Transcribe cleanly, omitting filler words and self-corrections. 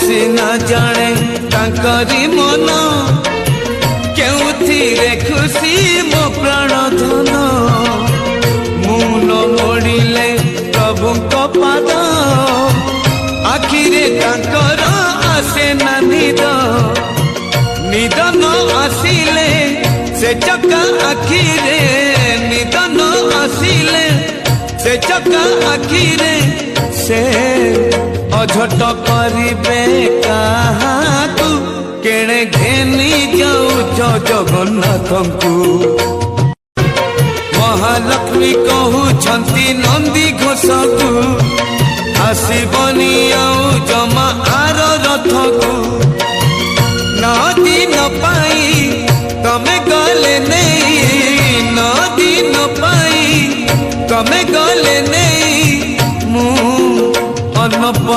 सिना जाने तांकरी मन केउथिरे खुशी मो प्राण धन मुन मोड़िले प्रभु को पाद आखिरे तांकर आसे ना निद निद न आसिले से चका आखिरे निद न आसिले से चका आखिरे से अझट करिबे काहाकू केणे घेनी जाऊच जगन्नाथंकू महालक्ष्मी कहूछंती नंदी घोषकू आसीबनी आउ जमा आर रथकू नदी न पाई तमे गले नहीं नदी न पाई तमे गले नहीं मु अन्न